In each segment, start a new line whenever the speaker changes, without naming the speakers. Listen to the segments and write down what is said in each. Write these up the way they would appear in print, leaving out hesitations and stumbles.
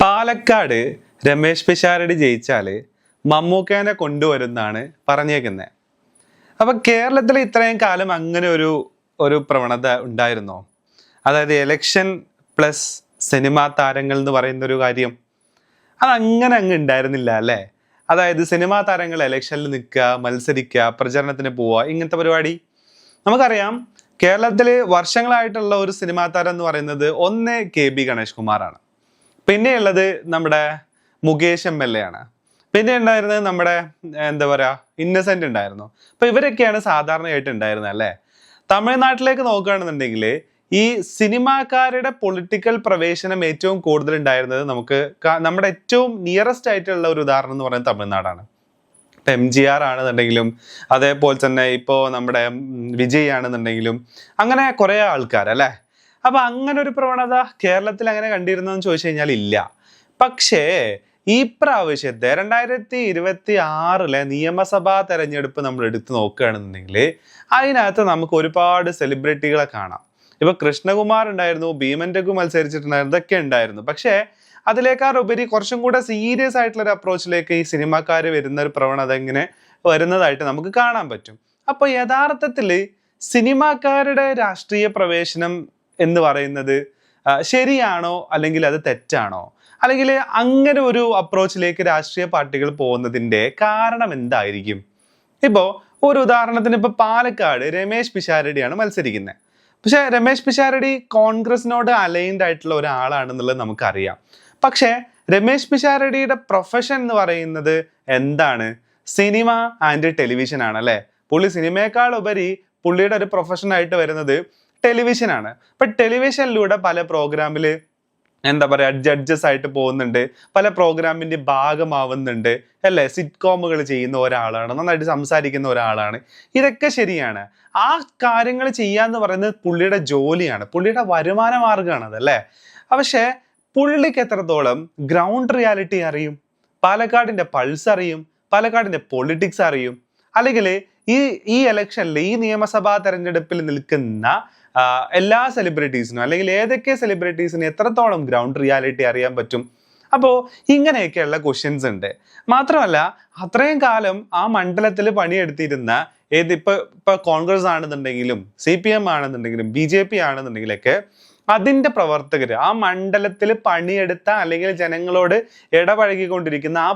പാലക്കാട് രമേശ് പിഷാരടി ജയിച്ചാല് മമ്മൂക്കേനെ കൊണ്ടുവരുന്നാണ് പറഞ്ഞേക്കുന്നത്. അപ്പൊ കേരളത്തിൽ ഇത്രയും കാലം അങ്ങനെ ഒരു പ്രവണത ഉണ്ടായിരുന്നോ? അതായത് എലക്ഷൻ പ്ലസ് സിനിമാ താരങ്ങൾ എന്ന് പറയുന്ന ഒരു കാര്യം അതങ്ങനെ അങ്ങ് ഉണ്ടായിരുന്നില്ല അല്ലേ? അതായത് സിനിമാ താരങ്ങൾ എലക്ഷനിൽ നിൽക്കുക, മത്സരിക്കുക, പ്രചരണത്തിന് പോവുക, ഇങ്ങനത്തെ പരിപാടി. നമുക്കറിയാം കേരളത്തിൽ വർഷങ്ങളായിട്ടുള്ള ഒരു സിനിമാ താരം എന്ന് പറയുന്നത് ഒന്ന് KB ഗണേഷ് കുമാറാണ്. പിന്നെയുള്ളത് നമ്മുടെ മുകേഷ് MLA ആണ്. പിന്നെ ഉണ്ടായിരുന്നത് നമ്മുടെ എന്താ പറയാ ഇന്നസെന്റ് ഉണ്ടായിരുന്നു. അപ്പൊ ഇവരൊക്കെയാണ് സാധാരണയായിട്ട് ഉണ്ടായിരുന്നത് അല്ലേ? തമിഴ്നാട്ടിലേക്ക് നോക്കുകയാണെന്നുണ്ടെങ്കിൽ ഈ സിനിമാക്കാരുടെ പൊളിറ്റിക്കൽ പ്രവേശനം ഏറ്റവും കൂടുതൽ ഉണ്ടായിരുന്നത് നമ്മുടെ ഏറ്റവും നിയറസ്റ്റ് ആയിട്ടുള്ള ഒരു ഉദാഹരണം എന്ന് പറയുന്നത് തമിഴ്നാടാണ്. MGR ആണെന്നുണ്ടെങ്കിലും അതേപോലെ തന്നെ ഇപ്പോൾ നമ്മുടെ വിജയ് ആണെന്നുണ്ടെങ്കിലും അങ്ങനെ കുറെ ആൾക്കാർ അല്ലേ. അപ്പൊ അങ്ങനെ ഒരു പ്രവണത കേരളത്തിൽ അങ്ങനെ കണ്ടിരുന്നെന്ന് ചോദിച്ചു കഴിഞ്ഞാൽ ഇല്ല. പക്ഷേ ഈ പ്രാവശ്യത്തെ 2026 നിയമസഭാ തെരഞ്ഞെടുപ്പ് നമ്മൾ എടുത്ത് നോക്കുകയാണെന്നുണ്ടെങ്കിൽ അതിനകത്ത് നമുക്ക് ഒരുപാട് സെലിബ്രിറ്റികളെ കാണാം. ഇപ്പൊ കൃഷ്ണകുമാർ ഉണ്ടായിരുന്നു, ഭീമൻ രഘു മത്സരിച്ചിട്ടുണ്ടായിരുന്നു, ഇതൊക്കെ ഉണ്ടായിരുന്നു. പക്ഷേ അതിലേക്കാളുപരി കുറച്ചും കൂടെ സീരിയസ് ആയിട്ടുള്ള ഒരു അപ്രോച്ചിലേക്ക് ഈ സിനിമാക്കാർ വരുന്ന ഒരു പ്രവണത ഇങ്ങനെ വരുന്നതായിട്ട് നമുക്ക് കാണാൻ പറ്റും. അപ്പൊ യഥാർത്ഥത്തിൽ സിനിമാക്കാരുടെ രാഷ്ട്രീയ പ്രവേശനം എന്ന് പറയുന്നത് ശരിയാണോ അല്ലെങ്കിൽ അത് തെറ്റാണോ? അല്ലെങ്കിൽ അങ്ങനെ ഒരു അപ്രോച്ചിലേക്ക് രാഷ്ട്രീയ പാർട്ടികൾ പോകുന്നതിൻ്റെ കാരണം എന്തായിരിക്കും? ഇപ്പോൾ ഒരു ഉദാഹരണത്തിന് ഇപ്പോൾ പാലക്കാട് രമേശ് പിഷാരടിയാണ് മത്സരിക്കുന്നത്. പക്ഷെ രമേശ് പിഷാരടി കോൺഗ്രസിനോട് അലൈൻഡ് ആയിട്ടുള്ള ഒരാളാണെന്നുള്ളത് നമുക്കറിയാം. പക്ഷേ രമേശ് പിഷാരടിയുടെ പ്രൊഫഷൻ എന്ന് പറയുന്നത് എന്താണ്? സിനിമ ആൻഡ് ടെലിവിഷൻ ആണ് അല്ലേ? പുള്ളി സിനിമയേക്കാൾ ഉപരി പുള്ളിയുടെ ഒരു പ്രൊഫഷനായിട്ട് വരുന്നത് ടെലിവിഷനാണ്. അപ്പൊ ടെലിവിഷനിലൂടെ പല പ്രോഗ്രാമിൽ എന്താ പറയാ ജഡ്ജസ് ആയിട്ട് പോകുന്നുണ്ട്, പല പ്രോഗ്രാമിന്റെ ഭാഗമാവുന്നുണ്ട് അല്ലേ? സിറ്റ്കോമുകൾ ചെയ്യുന്ന ഒരാളാണ്, നന്നായിട്ട് സംസാരിക്കുന്ന ഒരാളാണ്. ഇതൊക്കെ ശരിയാണ്. ആ കാര്യങ്ങൾ ചെയ്യാന്ന് പറയുന്നത് പുള്ളിയുടെ ജോലിയാണ്, പുള്ളിയുടെ വരുമാന മാർഗമാണ് അതല്ലേ. പക്ഷേ പുള്ളിക്ക് എത്രത്തോളം ഗ്രൗണ്ട് റിയാലിറ്റി അറിയും? പാലക്കാടിന്റെ പൾസ് അറിയും? പാലക്കാടിന്റെ പൊളിറ്റിക്സ് അറിയും? അല്ലെങ്കിൽ ഈ ഇലക്ഷനിൽ ഈ നിയമസഭാ തെരഞ്ഞെടുപ്പിൽ നിൽക്കുന്ന എല്ലാ സെലിബ്രിറ്റീസിനും അല്ലെങ്കിൽ ഏതൊക്കെ സെലിബ്രിറ്റീസിന് എത്രത്തോളം ഗ്രൗണ്ട് റിയാലിറ്റി അറിയാൻ പറ്റും? അപ്പോൾ ഇങ്ങനെയൊക്കെയുള്ള ക്വസ്റ്റ്യൻസ് ഉണ്ട്. മാത്രമല്ല അത്രയും കാലം ആ മണ്ഡലത്തിൽ പണിയെടുത്തിരുന്ന ഇപ്പൊ കോൺഗ്രസ് ആണെന്നുണ്ടെങ്കിലും CPM ആണെന്നുണ്ടെങ്കിലും BJP ആണെന്നുണ്ടെങ്കിലൊക്കെ അതിന്റെ പ്രവർത്തകര്, ആ മണ്ഡലത്തിൽ പണിയെടുത്ത അല്ലെങ്കിൽ ജനങ്ങളോട് ഇടപഴകിക്കൊണ്ടിരിക്കുന്ന ആ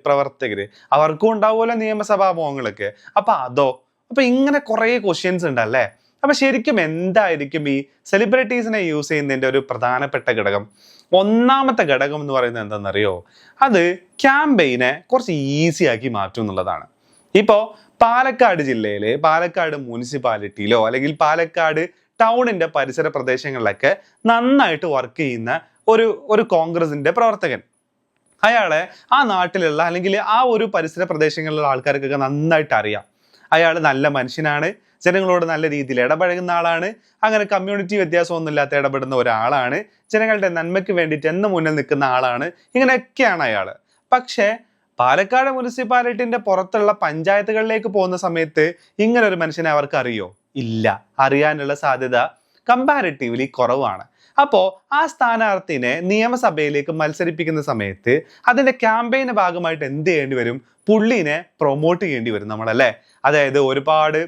പ്രവർത്തകര് അവർക്കും ഉണ്ടാവുമല്ലോ നിയമസഭാ മോഹങ്ങളൊക്കെ. അപ്പൊ ഇങ്ങനെ കുറെ ക്വസ്റ്റ്യൻസ് ഉണ്ടല്ലേ. അപ്പൊ ശരിക്കും എന്തായിരിക്കും ഈ സെലിബ്രിറ്റീസിനെ യൂസ് ചെയ്യുന്നതിന്റെ ഒരു പ്രധാനപ്പെട്ട ഘടകം? ഒന്നാമത്തെ ഘടകം എന്ന് പറയുന്നത് എന്താണെന്നറിയോ? അത് ക്യാമ്പയിനെ കുറച്ച് ഈസി ആക്കി മാറ്റും എന്നുള്ളതാണ്. ഇപ്പോ പാലക്കാട് ജില്ലയിലെ പാലക്കാട് മുനിസിപ്പാലിറ്റിയിലോ അല്ലെങ്കിൽ പാലക്കാട് ടൗണിന്റെ പരിസര പ്രദേശങ്ങളിലൊക്കെ നന്നായിട്ട് വർക്ക് ചെയ്യുന്ന ഒരു കോൺഗ്രസിന്റെ പ്രവർത്തകൻ, അയാളെ ആ നാട്ടിലുള്ള അല്ലെങ്കിൽ ആ ഒരു പരിസര പ്രദേശങ്ങളിലുള്ള ആൾക്കാർക്കൊക്കെ നന്നായിട്ട് അറിയാം. അയാൾ നല്ല മനുഷ്യനാണ്, ജനങ്ങളോട് നല്ല രീതിയിൽ ഇടപഴകുന്ന ആളാണ്, അങ്ങനെ കമ്മ്യൂണിറ്റി വ്യത്യാസമൊന്നും ഇല്ലാത്ത ഇടപെടുന്ന ഒരാളാണ്, ജനങ്ങളുടെ നന്മയ്ക്ക് വേണ്ടിയിട്ട് എന്ന് മുന്നിൽ നിൽക്കുന്ന ആളാണ്. ഇങ്ങനെയൊക്കെയാണ് അയാൾ. പക്ഷേ പാലക്കാട് മുനിസിപ്പാലിറ്റിന്റെ പുറത്തുള്ള പഞ്ചായത്തുകളിലേക്ക് പോകുന്ന സമയത്ത് ഇങ്ങനെ ഒരു മനുഷ്യനെ അവർക്ക് അറിയോ? ഇല്ല. അറിയാനുള്ള സാധ്യത കമ്പാരിറ്റീവ്ലി കുറവാണ്. അപ്പോൾ ആ സ്ഥാനാർത്ഥിനെ നിയമസഭയിലേക്ക് മത്സരിപ്പിക്കുന്ന സമയത്ത് അതിന്റെ ക്യാമ്പയിന്റെ ഭാഗമായിട്ട് എന്ത് ചെയ്യേണ്ടി വരും? പുള്ളിനെ പ്രൊമോട്ട് ചെയ്യേണ്ടി വരും നമ്മളല്ലേ. അതായത് ഒരുപാട്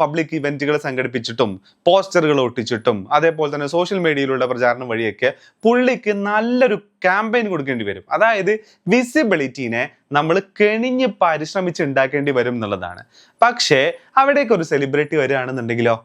പബ്ലിക് ഇവന്റുകൾ സംഘടിപ്പിച്ചിട്ടും പോസ്റ്ററുകൾ ഒട്ടിച്ചിട്ടും അതേപോലെ തന്നെ സോഷ്യൽ മീഡിയയിലുള്ള പ്രചാരണം വഴിയൊക്കെ പുള്ളിക്ക് നല്ലൊരു ക്യാമ്പയിൻ കൊടുക്കേണ്ടി വരും. അതായത് വിസിബിലിറ്റിനെ നമ്മൾ കെണിഞ്ഞ് പരിശ്രമിച്ച് ഉണ്ടാക്കേണ്ടി വരും എന്നുള്ളതാണ്. പക്ഷേ അവിടേക്ക് ഒരു സെലിബ്രിറ്റി വരികയാണെന്നുണ്ടെങ്കിലോ,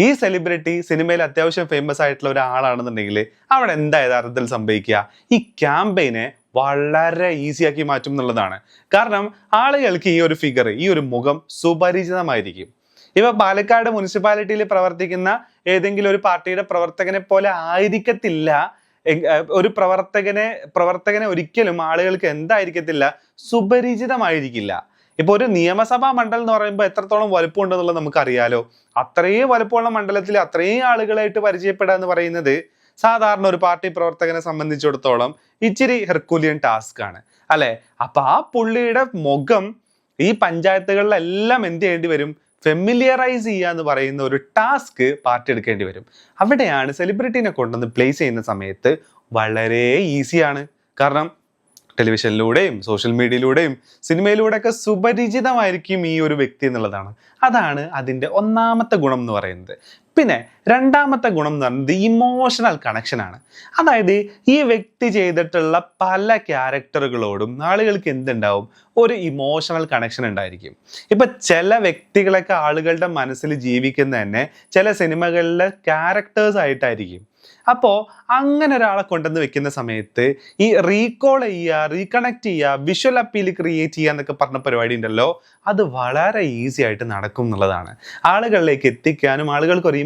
ഈ സെലിബ്രിറ്റി സിനിമയിൽ അത്യാവശ്യം ഫേമസ് ആയിട്ടുള്ള ഒരാളാണെന്നുണ്ടെങ്കിൽ അവിടെ എന്താ യഥാർത്ഥത്തിൽ സംഭവിക്കുക? ഈ ക്യാമ്പയിനെ വളരെ ഈസിയാക്കി മാറ്റും എന്നുള്ളതാണ്. കാരണം ആളുകൾക്ക് ഈ ഒരു ഫിഗർ, ഈ ഒരു മുഖം സുപരിചിതമായിരിക്കും. ഇവ പാലക്കാട് മുനിസിപ്പാലിറ്റിയിൽ പ്രവർത്തിക്കുന്ന ഏതെങ്കിലും ഒരു പാർട്ടിയുടെ പ്രവർത്തകനെ പോലെ ആയിരിക്കത്തില്ല. ഒരു പ്രവർത്തകനെ ഒരിക്കലും ആളുകൾക്ക് എന്തായിരിക്കത്തില്ല, സുപരിചിതമായിരിക്കില്ല. ഇപ്പൊ ഒരു നിയമസഭാ മണ്ഡലം എന്ന് പറയുമ്പോൾ എത്രത്തോളം വലുപ്പം ഉണ്ടെന്നുള്ളത് നമുക്കറിയാലോ. അത്രയും വലുപ്പമുള്ള മണ്ഡലത്തിൽ അത്രയും ആളുകളായിട്ട് പരിചയപ്പെടുക എന്ന് പറയുന്നത് സാധാരണ ഒരു പാർട്ടി പ്രവർത്തകനെ സംബന്ധിച്ചിടത്തോളം ഇച്ചിരി ഹെർക്കുലിയൻ ടാസ്ക് ആണ് അല്ലെ. അപ്പൊ ആ പുള്ളിയുടെ മുഖം ഈ പഞ്ചായത്തുകളിലെല്ലാം എന്ത് ചെയ്യേണ്ടി വരും? ഫെമിലിയറൈസ് ചെയ്യുക എന്ന് പറയുന്ന ഒരു ടാസ്ക് പാർട്ടി എടുക്കേണ്ടി വരും. അവിടെയാണ് സെലിബ്രിറ്റീനെ കൊണ്ടുവന്ന് പ്ലേസ് ചെയ്യുന്ന സമയത്ത് വളരെ ഈസിയാണ്. കാരണം ടെലിവിഷനിലൂടെയും സോഷ്യൽ മീഡിയയിലൂടെയും സിനിമയിലൂടെയൊക്കെ സുപരിചിതമായിരിക്കും ഈ ഒരു വ്യക്തി എന്നുള്ളതാണ്. അതാണ് അതിൻ്റെ ഒന്നാമത്തെ ഗുണം എന്ന് പറയുന്നത്. പിന്നെ രണ്ടാമത്തെ ഗുണം എന്ന് പറയുന്നത് ഇമോഷണൽ കണക്ഷനാണ്. അതായത് ഈ വ്യക്തി ചെയ്തിട്ടുള്ള പല ക്യാരക്ടറുകളോടും ആളുകൾക്ക് എന്തുണ്ടാവും, ഒരു ഇമോഷണൽ കണക്ഷൻ ഉണ്ടായിരിക്കും. ഇപ്പം ചില വ്യക്തികളൊക്കെ ആളുകളുടെ മനസ്സിൽ ജീവിക്കുന്ന തന്നെ ചില സിനിമകളിലെ ക്യാരക്ടേഴ്സ് ആയിട്ടായിരിക്കും. അപ്പോൾ അങ്ങനെ ഒരാളെ കൊണ്ടുവന്ന് വെക്കുന്ന സമയത്ത് ഈ റീകോൾ ചെയ്യുക, റീകണക്ട് ചെയ്യുക, വിഷ്വൽ അപ്പീൽ ക്രിയേറ്റ് ചെയ്യുക എന്നൊക്കെ പറഞ്ഞ പരിപാടി ഉണ്ടല്ലോ, അത് വളരെ ഈസി ആയിട്ട് നടക്കും എന്നുള്ളതാണ്. ആളുകളിലേക്ക് എത്തിക്കാനും ആളുകൾക്ക് ഒരു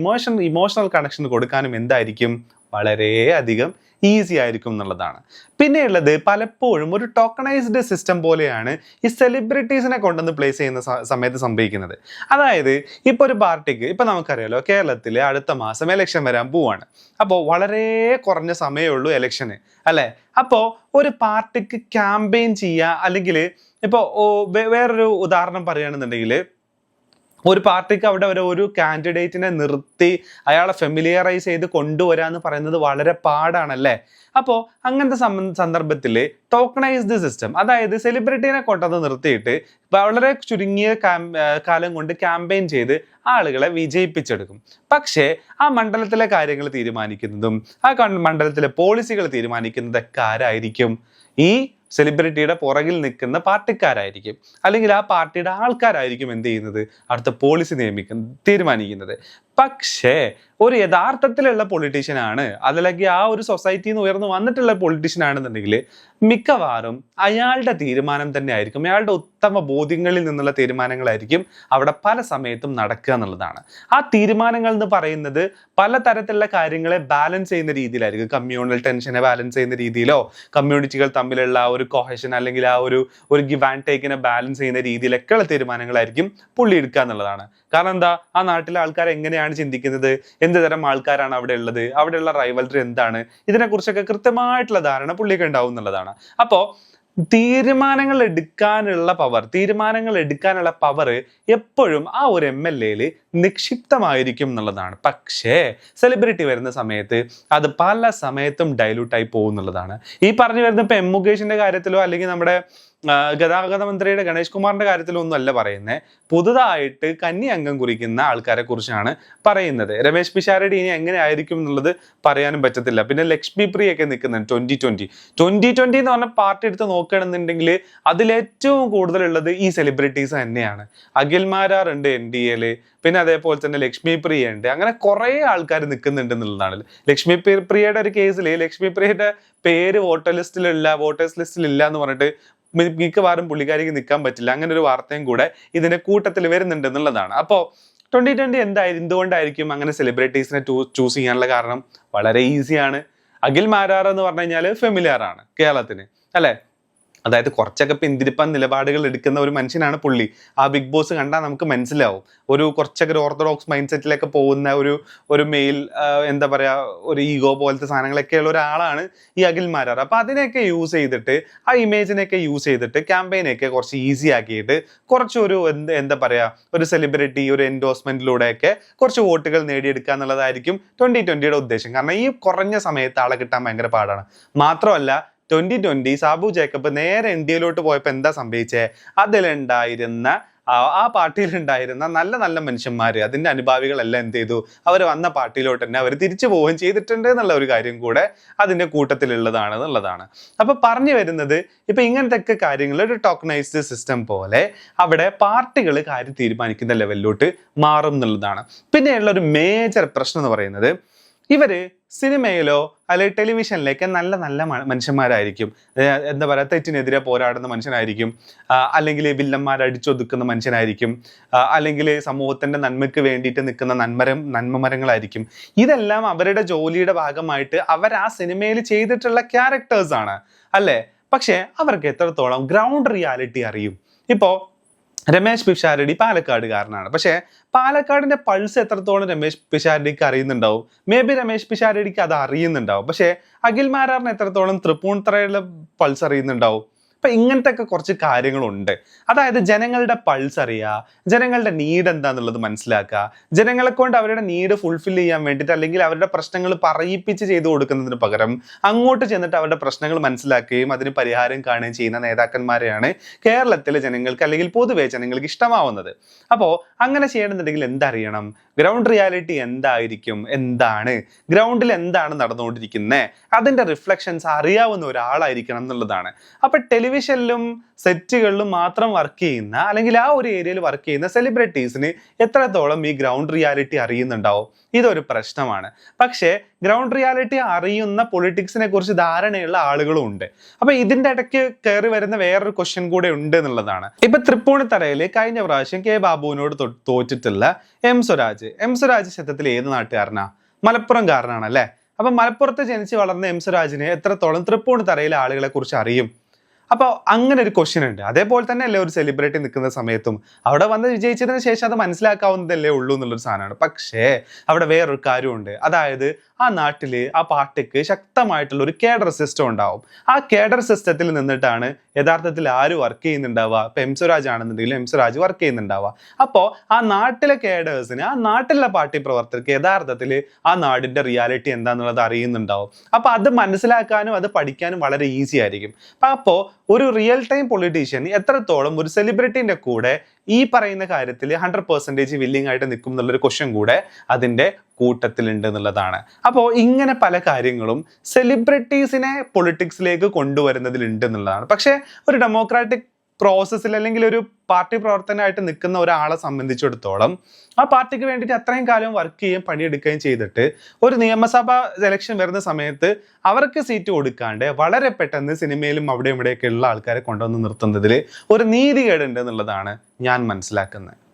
ഇമോഷണൽ കണക്ഷൻ കൊടുക്കാനും എന്തായിരിക്കും, വളരെയധികം ഈസി ആയിരിക്കും എന്നുള്ളതാണ്. പിന്നെയുള്ളത് പലപ്പോഴും ഒരു ടോക്കണൈസ്ഡ് സിസ്റ്റം പോലെയാണ് ഈ സെലിബ്രിറ്റീസിനെ കൊണ്ടുവന്ന് പ്ലേസ് ചെയ്യുന്ന സമയത്ത് സംഭവിക്കുന്നത്. അതായത് ഇപ്പോൾ ഒരു പാർട്ടിക്ക്, ഇപ്പം നമുക്കറിയാലോ കേരളത്തിൽ അടുത്ത മാസം ഇലക്ഷൻ വരാൻ പോവാണ്. അപ്പോൾ വളരെ കുറഞ്ഞ സമയമേ ഉള്ളൂ ഇലക്ഷന്, അല്ലേ? അപ്പോൾ ഒരു പാർട്ടിക്ക് ക്യാമ്പയിൻ ചെയ്യുക, അല്ലെങ്കിൽ ഇപ്പോൾ വേറൊരു ഉദാഹരണം പറയുകയാണെന്നുണ്ടെങ്കിൽ ഒരു പാർട്ടിക്ക് അവിടെ ഒരു കാൻഡിഡേറ്റിനെ നിർത്തി അയാളെ ഫെമിലിയറൈസ് ചെയ്ത് കൊണ്ടുവരാന്ന് പറയുന്നത് വളരെ പാടാണല്ലേ. അപ്പോൾ അങ്ങനത്തെ സന്ദർഭത്തിൽ ടോക്കണൈസ്ഡ് സിസ്റ്റം, അതായത് സെലിബ്രിറ്റീനെ കൊണ്ടുവന്ന് നിർത്തിയിട്ട് വളരെ ചുരുങ്ങിയ കാലം കൊണ്ട് ക്യാമ്പയിൻ ചെയ്ത് ആളുകളെ വിജയിപ്പിച്ചെടുക്കും. പക്ഷേ ആ മണ്ഡലത്തിലെ കാര്യങ്ങൾ തീരുമാനിക്കുന്നതും ആ മണ്ഡലത്തിലെ പോളിസികൾ തീരുമാനിക്കുന്നതൊക്കെ ആരായിരിക്കും? ഈ സെലിബ്രിറ്റിയുടെ പുറകിൽ നിൽക്കുന്ന പാർട്ടിക്കാരായിരിക്കും, അല്ലെങ്കിൽ ആ പാർട്ടിയുടെ ആൾക്കാരായിരിക്കും എന്ത് ചെയ്യുന്നത്, അടുത്ത പോളിസി തീരുമാനിക്കുന്നത്. പക്ഷേ ഒരു യഥാർത്ഥത്തിലുള്ള പൊളിറ്റീഷ്യനാണ്, അതല്ലെങ്കിൽ ആ ഒരു സൊസൈറ്റിയിൽ നിന്ന് ഉയർന്നു വന്നിട്ടുള്ള പൊളിറ്റീഷ്യൻ ആണെന്നുണ്ടെങ്കിൽ മിക്കവാറും അയാളുടെ തീരുമാനം തന്നെ ആയിരിക്കും, അയാളുടെ ഉത്തമ ബോധ്യങ്ങളിൽ നിന്നുള്ള തീരുമാനങ്ങളായിരിക്കും അവിടെ പല സമയത്തും നടക്കുക എന്നുള്ളതാണ്. ആ തീരുമാനങ്ങൾ എന്ന് പറയുന്നത് പലതരത്തിലുള്ള കാര്യങ്ങളെ ബാലൻസ് ചെയ്യുന്ന രീതിയിലായിരിക്കും. കമ്മ്യൂണൽ ടെൻഷനെ ബാലൻസ് ചെയ്യുന്ന രീതിയിലോ, കമ്മ്യൂണിറ്റികൾ തമ്മിലുള്ള ആ ഒരു കൊഹഷൻ അല്ലെങ്കിൽ ആ ഒരു ഗിവ് ആൻഡ് ടേക്കിനെ ബാലൻസ് ചെയ്യുന്ന രീതിയിലൊക്കെയുള്ള തീരുമാനങ്ങളായിരിക്കും പുള്ളി എടുക്കുക എന്നുള്ളതാണ്. കാരണം എന്താ, ആ നാട്ടിലെ ആൾക്കാർ എങ്ങനെയാണ് ചിന്തിക്കുന്നത്, എന്ത് തരം ആൾക്കാരാണ് അവിടെ ഉള്ളത്, അവിടെയുള്ള റൈവൽറി എന്താണ്, ഇതിനെക്കുറിച്ചൊക്കെ കൃത്യമായിട്ടുള്ള ധാരണ പുള്ളിക്ക് ഉണ്ടാവും എന്നുള്ളതാണ്. അപ്പോൾ തീരുമാനങ്ങൾ എടുക്കാനുള്ള പവർ എപ്പോഴും ആ ഒരു MLA നിക്ഷിപ്തമായിരിക്കും എന്നുള്ളതാണ്. പക്ഷേ സെലിബ്രിറ്റി വരുന്ന സമയത്ത് അത് പല സമയത്തും ഡൈലൂട്ടായി പോകും എന്നുള്ളതാണ്. ഈ പറഞ്ഞു വരുന്ന ഇപ്പൊ മുകേഷിന്റെ കാര്യത്തിലോ അല്ലെങ്കിൽ നമ്മുടെ ഗതാഗത മന്ത്രിയുടെ ഗണേഷ് കുമാറിന്റെ കാര്യത്തിലൊന്നും അല്ല പറയുന്നത്, പുതുതായിട്ട് കന്നി അംഗം കുറിക്കുന്ന ആൾക്കാരെ കുറിച്ചാണ് പറയുന്നത്. രമേശ് പിഷാരടി ഇനി എങ്ങനെ ആയിരിക്കും എന്നുള്ളത് പറയാനും പറ്റത്തില്ല. പിന്നെ ലക്ഷ്മി പ്രിയൊക്കെ നിൽക്കുന്നുണ്ട് 2020 എന്ന് പറഞ്ഞ പാർട്ടി എടുത്ത് നോക്കുകയാണെന്നുണ്ടെങ്കിൽ അതിലേറ്റവും കൂടുതലുള്ളത് ഈ സെലിബ്രിറ്റീസ് തന്നെയാണ്. അഖിൽമാരാർ ഉണ്ട് NDA, പിന്നെ അതേപോലെ തന്നെ ലക്ഷ്മി പ്രിയ ഉണ്ട്. അങ്ങനെ കുറെ ആൾക്കാർ നിൽക്കുന്നുണ്ട് എന്നുള്ളതാണ്. ലക്ഷ്മി പ്രിയയുടെ ഒരു കേസിൽ ലക്ഷ്മി പ്രിയയുടെ പേര് വോട്ടേഴ്സ് ലിസ്റ്റിൽ എന്ന് പറഞ്ഞിട്ട് മിക്കവാറും പുള്ളിക്കാരിക്ക് നിൽക്കാൻ പറ്റില്ല. അങ്ങനെ ഒരു വാർത്തയും കൂടെ ഇതിന്റെ കൂട്ടത്തിൽ വരുന്നുണ്ട് എന്നുള്ളതാണ്. അപ്പോൾ 2020 എന്തുകൊണ്ടായിരിക്കും അങ്ങനെ സെലിബ്രിറ്റീസിനെ ചൂസ് ചെയ്യാനുള്ള കാരണം? വളരെ ഈസിയാണ്. അഖിൽ മാരാർ എന്ന് പറഞ്ഞു കഴിഞ്ഞാൽ ഫെമിലിയർ ആണ് കേരളത്തിന്, അല്ലെ? അതായത് കുറച്ചൊക്കെ പിന്തിരിപ്പാൻ നിലപാടുകൾ എടുക്കുന്ന ഒരു മനുഷ്യനാണ് പുള്ളി. ആ ബിഗ് ബോസ് കണ്ടാൽ നമുക്ക് മനസ്സിലാവും. കുറച്ചൊക്കെ ഒരു ഓർത്തഡോക്സ് മൈൻഡ് സെറ്റിലൊക്കെ പോകുന്ന ഒരു മെയിൽ, എന്താ പറയാ, ഒരു ഈഗോ പോലത്തെ സാധനങ്ങളൊക്കെ ഉള്ള ഒരാളാണ് ഈ അഖിൽ മാരാർ. അപ്പൊ അതിനെയൊക്കെ യൂസ് ചെയ്തിട്ട്, ആ ഇമേജിനെയൊക്കെ യൂസ് ചെയ്തിട്ട് ക്യാമ്പയിനൊക്കെ കുറച്ച് ഈസി ആക്കിയിട്ട് കുറച്ചൊരു എന്താ പറയാ, ഒരു സെലിബ്രിറ്റി ഒരു എൻഡോഴ്സ്മെന്റിലൂടെയൊക്കെ കുറച്ച് വോട്ടുകൾ നേടിയെടുക്കുക എന്നുള്ളതായിരിക്കും 2020 ഉദ്ദേശം. കാരണം ഈ കുറഞ്ഞ സമയത്ത് ആളെ കിട്ടാൻ ഭയങ്കര പാടാണ്. മാത്രമല്ല 2020 സാബു ജേക്കബ് നേരെ NDAയിലോട്ട് പോയപ്പോൾ എന്താ സംഭവിച്ചേ, അതിലുണ്ടായിരുന്ന ആ പാർട്ടിയിലുണ്ടായിരുന്ന നല്ല മനുഷ്യന്മാര്, അതിന്റെ അനുഭാവികളെല്ലാം എന്ത് ചെയ്തു, അവർ വന്ന പാർട്ടിയിലോട്ട് തന്നെ അവർ തിരിച്ചു പോവുകയും ചെയ്തിട്ടുണ്ട് എന്നുള്ള ഒരു കാര്യം കൂടെ അതിന്റെ കൂട്ടത്തിലുള്ളതാണ് എന്നുള്ളതാണ്. അപ്പൊ പറഞ്ഞു വരുന്നത്, ഇപ്പൊ ഇങ്ങനത്തെ കാര്യങ്ങൾ ഒരു ടോക്കണൈസ്ഡ് സിസ്റ്റം പോലെ അവിടെ പാർട്ടികൾ കാര്യം തീരുമാനിക്കുന്ന ലെവലിലോട്ട് മാറും എന്നുള്ളതാണ്. പിന്നെയുള്ള ഒരു മേജർ പ്രശ്നം എന്ന് പറയുന്നത്, ഇവര് സിനിമയിലോ അല്ലെങ്കിൽ ടെലിവിഷനിലേക്ക് നല്ല മനുഷ്യന്മാരായിരിക്കും. എന്താ പറയുക, തെറ്റിനെതിരെ പോരാടുന്ന മനുഷ്യനായിരിക്കും, അല്ലെങ്കിൽ വില്ലന്മാരെ അടിച്ചൊതുക്കുന്ന മനുഷ്യനായിരിക്കും, അല്ലെങ്കിൽ സമൂഹത്തിന്റെ നന്മയ്ക്ക് വേണ്ടിയിട്ട് നിൽക്കുന്ന നന്മമരങ്ങളായിരിക്കും. ഇതെല്ലാം അവരുടെ ജോലിയുടെ ഭാഗമായിട്ട് അവർ ആ സിനിമയിൽ ചെയ്തിട്ടുള്ള ക്യാരക്ടേഴ്സ് ആണ്, അല്ലേ? പക്ഷെ അവർക്ക് എത്രത്തോളം ഗ്രൗണ്ട് റിയാലിറ്റി അറിയും? ഇപ്പോ രമേശ് പിഷാരടി പാലക്കാടുകാരനാണ്. പക്ഷെ പാലക്കാടിന്റെ പൾസ് എത്രത്തോളം രമേശ് പിഷാരടിക്ക് അറിയുന്നുണ്ടാവും? മേ ബി രമേശ് പിഷാരടിക്ക് അത് അറിയുന്നുണ്ടാവും. പക്ഷെ അഖിൽ മാരാറിന് എത്രത്തോളം തൃപ്പൂണിത്തറയിലെ പൾസ് അറിയുന്നുണ്ടാവും? അപ്പൊ ഇങ്ങനത്തെ ഒക്കെ കുറച്ച് കാര്യങ്ങളുണ്ട്. അതായത് ജനങ്ങളുടെ പൾസ് അറിയുക, ജനങ്ങളുടെ നീഡ് എന്താന്നുള്ളത് മനസ്സിലാക്കുക, ജനങ്ങളെ കൊണ്ട് അവരുടെ നീഡ് ഫുൾഫിൽ ചെയ്യാൻ വേണ്ടിയിട്ട് അല്ലെങ്കിൽ അവരുടെ പ്രശ്നങ്ങൾ പറയിപ്പിച്ച് ചെയ്തു കൊടുക്കുന്നതിന് പകരം അങ്ങോട്ട് ചെന്നിട്ട് അവരുടെ പ്രശ്നങ്ങൾ മനസ്സിലാക്കുകയും അതിന് പരിഹാരം കാണുകയും ചെയ്യുന്ന നേതാക്കന്മാരെയാണ് കേരളത്തിലെ ജനങ്ങൾക്ക് അല്ലെങ്കിൽ പൊതുവെ ജനങ്ങൾക്ക് ഇഷ്ടമാവുന്നത്. അപ്പോൾ അങ്ങനെ ചെയ്യണമെന്നുണ്ടെങ്കിൽ എന്തറിയണം? ഗ്രൗണ്ട് റിയാലിറ്റി എന്തായിരിക്കും, എന്താണ് ഗ്രൗണ്ടിൽ എന്താണ് നടന്നുകൊണ്ടിരിക്കുന്നത്, അതിന്റെ റിഫ്ലക്ഷൻസ് അറിയാവുന്ന ഒരാളായിരിക്കണം എന്നുള്ളതാണ്. അപ്പൊ ടെലിവിഷനിലും സെറ്റുകളിലും മാത്രം വർക്ക് ചെയ്യുന്ന അല്ലെങ്കിൽ ആ ഒരു ഏരിയയിൽ വർക്ക് ചെയ്യുന്ന സെലിബ്രിറ്റീസിന് എത്രത്തോളം ഈ ഗ്രൗണ്ട് റിയാലിറ്റി അറിയുന്നുണ്ടാവും? ഇതൊരു പ്രശ്നമാണ്. പക്ഷേ ഗ്രൗണ്ട് റിയാലിറ്റി അറിയുന്ന പൊളിറ്റിക്സിനെ കുറിച്ച് ധാരണയുള്ള ആളുകളും ഉണ്ട്. അപ്പൊ ഇതിന്റെ ഇടയ്ക്ക് കയറി വരുന്ന വേറൊരു ക്വസ്റ്റ്യൻ കൂടെ ഉണ്ട് എന്നുള്ളതാണ്. ഇപ്പൊ തൃപ്പൂണിത്തറയിൽ കഴിഞ്ഞ പ്രാവശ്യം കെ ബാബുവിനോട് തോറ്റിട്ടുള്ള എം സ്വരാജ് സത്യത്തിൽ ഏത് നാട്ടുകാരനാ? മലപ്പുറംകാരനാണ് അല്ലെ? അപ്പൊ മലപ്പുറത്ത് ജനിച്ച് വളർന്ന എം സ്വരാജിനെ എത്രത്തോളം തൃപ്പൂണിത്തറയിലെ ആളുകളെ കുറിച്ച് അറിയും? അപ്പോൾ അങ്ങനെ ഒരു ക്വസ്റ്റ്യൻ ഉണ്ട്. അതേപോലെ തന്നെ അല്ലേ ഒരു സെലിബ്രിറ്റി നിൽക്കുന്ന സമയത്തും അവിടെ വന്ന് വിജയിച്ചതിന് ശേഷം അത് മനസ്സിലാക്കാവുന്നതല്ലേ ഉള്ളൂ എന്നുള്ളൊരു സാധനമാണ്. പക്ഷേ അവിടെ വേറൊരു കാര്യമുണ്ട്. അതായത് ആ നാട്ടില് ആ പാർട്ടിക്ക് ശക്തമായിട്ടുള്ള ഒരു കേഡർ സിസ്റ്റം ഉണ്ടാവും. ആ കേഡർ സിസ്റ്റത്തിൽ നിന്നിട്ടാണ് യഥാർത്ഥത്തിൽ ആര് വർക്ക് ചെയ്യുന്നുണ്ടാവുക? ഇപ്പൊ എം സ്വരാജ് ആണെന്നുണ്ടെങ്കിൽ എം സ്വരാജ് വർക്ക് ചെയ്യുന്നുണ്ടാവുക. അപ്പോൾ ആ നാട്ടിലെ കേഡേഴ്സിന്, ആ നാട്ടിലെ പാർട്ടി പ്രവർത്തകർക്ക് യഥാർത്ഥത്തിൽ ആ നാടിന്റെ റിയാലിറ്റി എന്താണെന്നുള്ളത് അറിയുന്നുണ്ടാവും. അപ്പൊ അത് മനസ്സിലാക്കാനും അത് പഠിക്കാനും വളരെ ഈസി ആയിരിക്കും. അപ്പോൾ ഒരു റിയൽ ടൈം പൊളിറ്റീഷ്യൻ എത്രത്തോളം ഒരു സെലിബ്രിറ്റിന്റെ കൂടെ ഈ പറയുന്ന കാര്യത്തിൽ 100% വില്ലിംഗ് ആയിട്ട് നിൽക്കും എന്നുള്ളൊരു ക്വസ്റ്റ്യൻ കൂടെ അതിന്റെ കൂട്ടത്തിലുണ്ട് എന്നുള്ളതാണ്. അപ്പോൾ ഇങ്ങനെ പല കാര്യങ്ങളും സെലിബ്രിറ്റീസിനെ പൊളിറ്റിക്സിലേക്ക് കൊണ്ടുവരുന്നതിലുണ്ട് എന്നുള്ളതാണ്. പക്ഷേ ഒരു ഡെമോക്രാറ്റിക് പ്രോസസ്സിൽ അല്ലെങ്കിൽ ഒരു പാർട്ടി പ്രവർത്തനമായിട്ട് നിൽക്കുന്ന ഒരാളെ സംബന്ധിച്ചിടത്തോളം ആ പാർട്ടിക്ക് വേണ്ടിയിട്ട് അത്രയും കാലം വർക്ക് ചെയ്യുകയും പണിയെടുക്കുകയും ചെയ്തിട്ട് ഒരു നിയമസഭാ ഇലക്ഷൻ വരുന്ന സമയത്ത് അവർക്ക് സീറ്റ് കൊടുക്കാണ്ട് വളരെ പെട്ടെന്ന് സിനിമയിലും അവിടെ ഇവിടെയൊക്കെ ഉള്ള ആൾക്കാരെ കൊണ്ടുവന്ന് നിർത്തുന്നതിൽ ഒരു നീതികേടുണ്ട് എന്നുള്ളതാണ് ഞാൻ മനസ്സിലാക്കുന്നത്.